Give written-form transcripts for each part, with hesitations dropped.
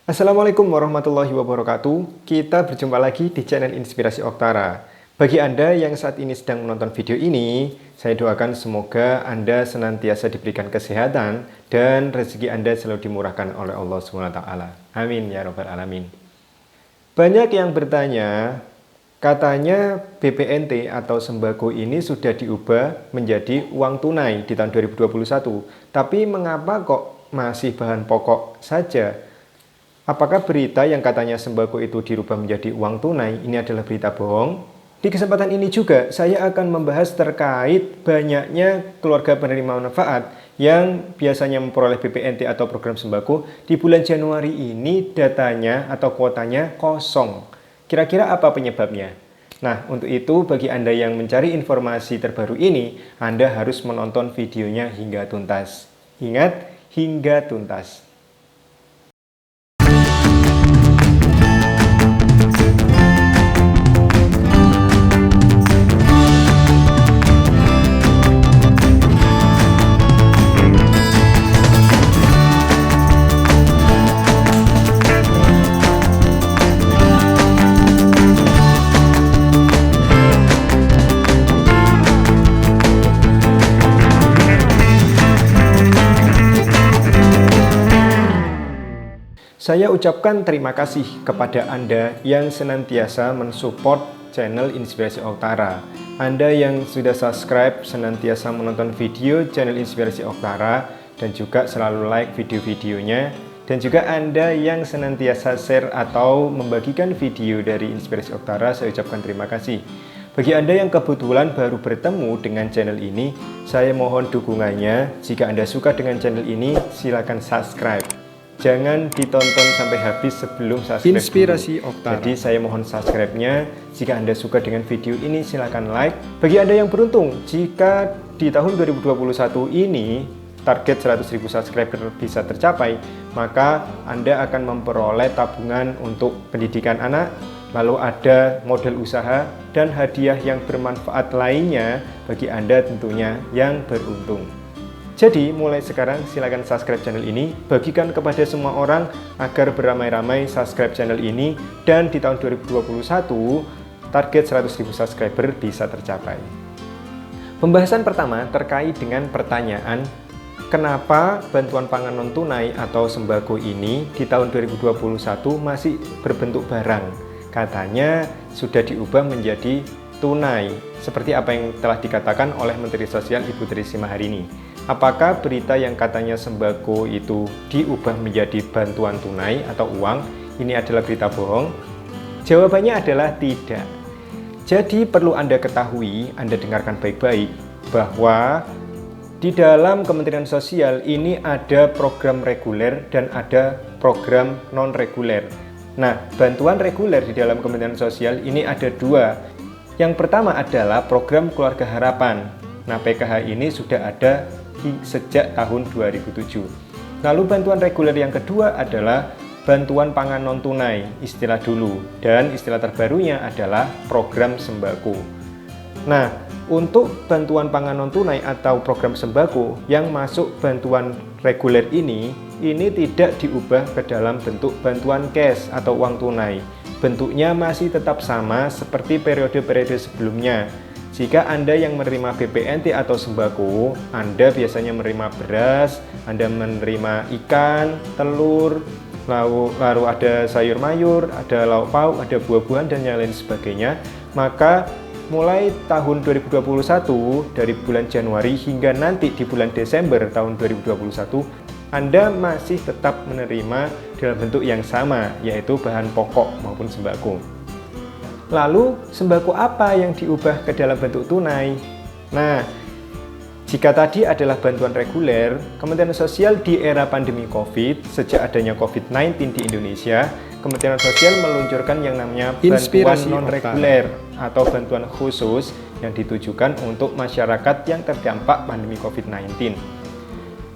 Assalamualaikum warahmatullahi wabarakatuh. Kita berjumpa lagi di channel Inspirasi Oktara. Bagi Anda yang saat ini sedang menonton video ini, saya doakan semoga Anda senantiasa diberikan kesehatan dan rezeki Anda selalu dimurahkan oleh Allah SWT. Amin ya Rabbal Alamin. Banyak yang bertanya, katanya BPNT atau sembako ini sudah diubah menjadi uang tunai di tahun 2021. Tapi mengapa kok masih bahan pokok saja? Apakah berita yang katanya sembako itu dirubah menjadi uang tunai ini adalah berita bohong? Di kesempatan ini juga saya akan membahas terkait banyaknya keluarga penerima manfaat yang biasanya memperoleh BPNT atau program sembako di bulan Januari ini datanya atau kuotanya kosong. Kira-kira apa penyebabnya? Nah, untuk itu bagi Anda yang mencari informasi terbaru ini, Anda harus menonton videonya hingga tuntas. Ingat, hingga tuntas. Saya ucapkan terima kasih kepada Anda yang senantiasa mensupport channel Inspirasi Oktara. Anda yang sudah subscribe, senantiasa menonton video channel Inspirasi Oktara, dan juga selalu like video-videonya. Dan juga Anda yang senantiasa share atau membagikan video dari Inspirasi Oktara, saya ucapkan terima kasih. Bagi Anda yang kebetulan baru bertemu dengan channel ini, saya mohon dukungannya. Jika Anda suka dengan channel ini, silakan subscribe. Jangan ditonton sampai habis sebelum subscribe Inspirasi dulu. Oktara. Jadi saya mohon subscribe-nya. Jika Anda suka dengan video ini, silakan like. Bagi Anda yang beruntung, jika di tahun 2021 ini target 100.000 subscriber bisa tercapai, maka Anda akan memperoleh tabungan untuk pendidikan anak, lalu ada modal usaha dan hadiah yang bermanfaat lainnya bagi Anda tentunya yang beruntung. Jadi mulai sekarang silakan subscribe channel ini, bagikan kepada semua orang agar beramai-ramai subscribe channel ini, dan di tahun 2021 target 100.000 subscriber bisa tercapai. Pembahasan pertama terkait dengan pertanyaan kenapa bantuan pangan non tunai atau sembako ini di tahun 2021 masih berbentuk barang. Katanya sudah diubah menjadi tunai, seperti apa yang telah dikatakan oleh Menteri Sosial Ibu Tri Risma hari ini. Apakah berita yang katanya sembako itu diubah menjadi bantuan tunai atau uang ini adalah berita bohong? Jawabannya adalah tidak. Jadi perlu Anda ketahui, Anda dengarkan baik-baik, bahwa di dalam Kementerian Sosial ini ada program reguler dan ada program non-reguler. Nah, bantuan reguler di dalam Kementerian Sosial ini ada dua. Yang pertama adalah program Keluarga Harapan. Nah, PKH ini sudah ada sejak tahun 2007. Lalu bantuan reguler yang kedua adalah bantuan pangan non tunai, istilah dulu, dan istilah terbarunya adalah program sembako. Nah, untuk bantuan pangan non tunai atau program sembako yang masuk bantuan reguler ini tidak diubah ke dalam bentuk bantuan cash atau uang tunai. Bentuknya masih tetap sama seperti periode-periode sebelumnya. Jika Anda yang menerima BPNT atau sembako, Anda biasanya menerima beras, Anda menerima ikan, telur, lalu ada sayur mayur, ada lauk pauk, ada buah-buahan, dan yang lain sebagainya. Maka mulai tahun 2021, dari bulan Januari hingga nanti di bulan Desember tahun 2021, Anda masih tetap menerima dalam bentuk yang sama, yaitu bahan pokok maupun sembako. Lalu, sembako apa yang diubah ke dalam bentuk tunai? Nah, jika tadi adalah bantuan reguler, Kementerian Sosial di era pandemi COVID, sejak adanya COVID-19 di Indonesia, Kementerian Sosial meluncurkan yang namanya bantuan non-reguler atau bantuan khusus yang ditujukan untuk masyarakat yang terdampak pandemi COVID-19.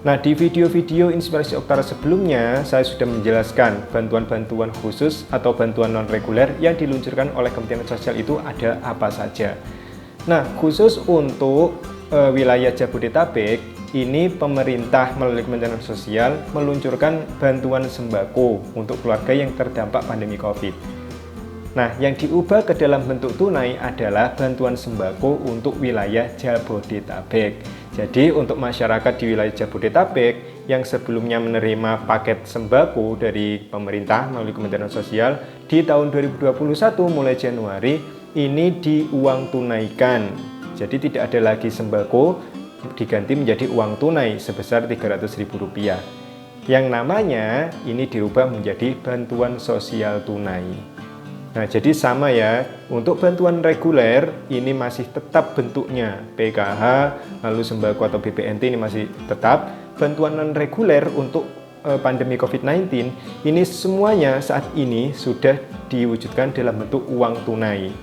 Nah, di video-video Inspirasi Oktara sebelumnya, saya sudah menjelaskan bantuan-bantuan khusus atau bantuan non-reguler yang diluncurkan oleh Kementerian Sosial itu ada apa saja. Nah, khusus untuk wilayah Jabodetabek, ini pemerintah melalui Kementerian Sosial meluncurkan bantuan sembako untuk keluarga yang terdampak pandemi COVID. Nah, yang diubah ke dalam bentuk tunai adalah bantuan sembako untuk wilayah Jabodetabek. Jadi, untuk masyarakat di wilayah Jabodetabek yang sebelumnya menerima paket sembako dari pemerintah melalui Kementerian Sosial di tahun 2021 mulai Januari, ini diuang tunaikan. Jadi, tidak ada lagi sembako, diganti menjadi uang tunai sebesar Rp300.000. Yang namanya ini dirubah menjadi bantuan sosial tunai. Nah, jadi sama ya, untuk bantuan reguler ini masih tetap bentuknya PKH, lalu sembako atau BPNT ini masih tetap. Bantuan non-reguler untuk pandemi COVID-19 ini semuanya saat ini sudah diwujudkan dalam bentuk uang tunai.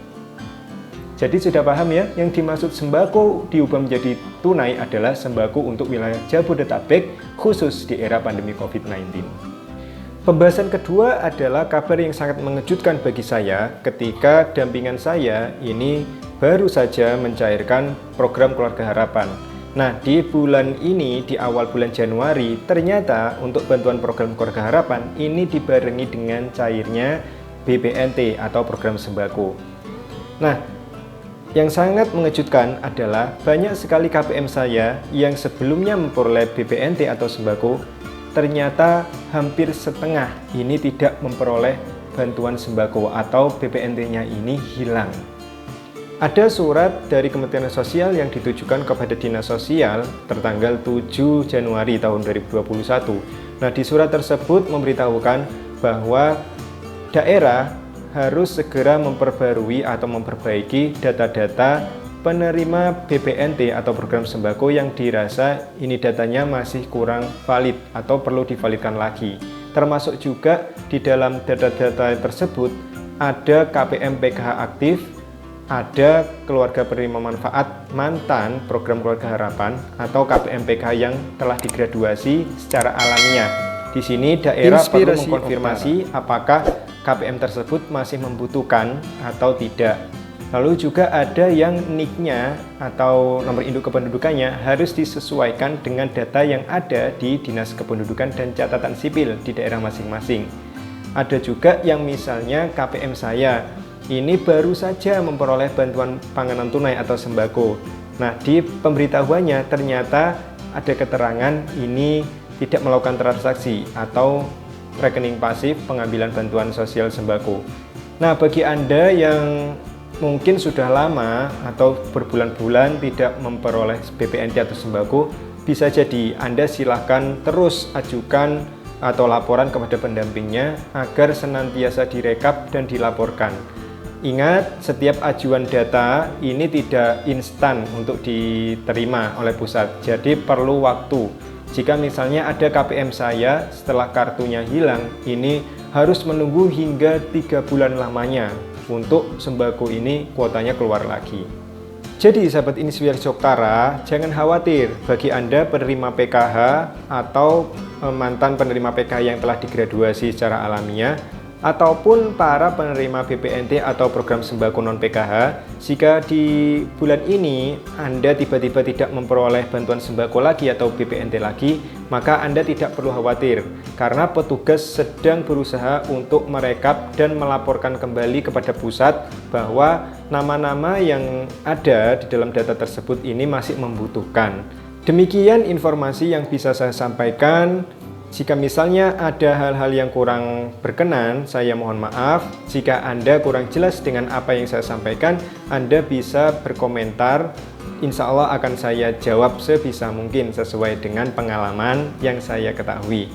Jadi sudah paham ya, yang dimaksud sembako diubah menjadi tunai adalah sembako untuk wilayah Jabodetabek khusus di era pandemi COVID-19. Pembahasan kedua adalah kabar yang sangat mengejutkan bagi saya ketika dampingan saya ini baru saja mencairkan program Keluarga Harapan. Nah, di bulan ini, di awal bulan Januari, ternyata untuk bantuan program Keluarga Harapan ini dibarengi dengan cairnya BPNT atau program sembako. Nah, yang sangat mengejutkan adalah banyak sekali KPM saya yang sebelumnya memperoleh BPNT atau sembako, ternyata hampir setengah ini tidak memperoleh bantuan sembako atau BPNT-nya ini hilang. Ada surat dari Kementerian Sosial yang ditujukan kepada Dinas Sosial tertanggal 7 Januari tahun 2021. Nah, di surat tersebut memberitahukan bahwa daerah harus segera memperbarui atau memperbaiki data-data penerima BPNT atau program sembako yang dirasa ini datanya masih kurang valid atau perlu divalidkan lagi. Termasuk juga di dalam data-data tersebut ada KPM PKH aktif, ada keluarga penerima manfaat mantan program Keluarga Harapan atau KPM PKH yang telah digraduasi secara alamiah. Di sini daerah perlu mengkonfirmasi apakah KPM tersebut masih membutuhkan atau tidak. Lalu juga ada yang NIK-nya atau nomor induk kependudukannya harus disesuaikan dengan data yang ada di Dinas Kependudukan dan Catatan Sipil di daerah masing-masing. Ada juga yang misalnya KPM saya ini baru saja memperoleh bantuan panganan tunai atau sembako. Nah, di pemberitahuannya ternyata ada keterangan ini tidak melakukan transaksi atau rekening pasif pengambilan bantuan sosial sembako. Nah, bagi Anda yang mungkin sudah lama atau berbulan-bulan tidak memperoleh BPNT atau sembako, bisa jadi Anda silahkan terus ajukan atau laporan kepada pendampingnya agar senantiasa direkap dan dilaporkan. Ingat, setiap ajuan data ini tidak instan untuk diterima oleh pusat, jadi perlu waktu. Jika misalnya ada KPM saya setelah kartunya hilang, ini harus menunggu hingga 3 bulan lamanya untuk sembako ini kuotanya keluar lagi. Jadi sahabat Inspirasi Oktara, jangan khawatir bagi Anda penerima PKH atau mantan penerima PKH yang telah digraduasi secara alamiah ataupun para penerima BPNT atau program sembako non-PKH. Jika di bulan ini Anda tiba-tiba tidak memperoleh bantuan sembako lagi atau BPNT lagi, maka Anda tidak perlu khawatir karena petugas sedang berusaha untuk merekap dan melaporkan kembali kepada pusat bahwa nama-nama yang ada di dalam data tersebut ini masih membutuhkan. Demikian informasi yang bisa saya sampaikan. Jika misalnya ada hal-hal yang kurang berkenan, saya mohon maaf. Jika Anda kurang jelas dengan apa yang saya sampaikan, Anda bisa berkomentar. Insya Allah akan saya jawab sebisa mungkin sesuai dengan pengalaman yang saya ketahui.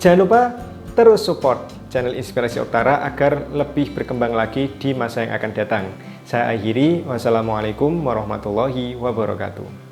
Jangan lupa terus support channel Inspirasi Oktara agar lebih berkembang lagi di masa yang akan datang. Saya akhiri, wassalamualaikum warahmatullahi wabarakatuh.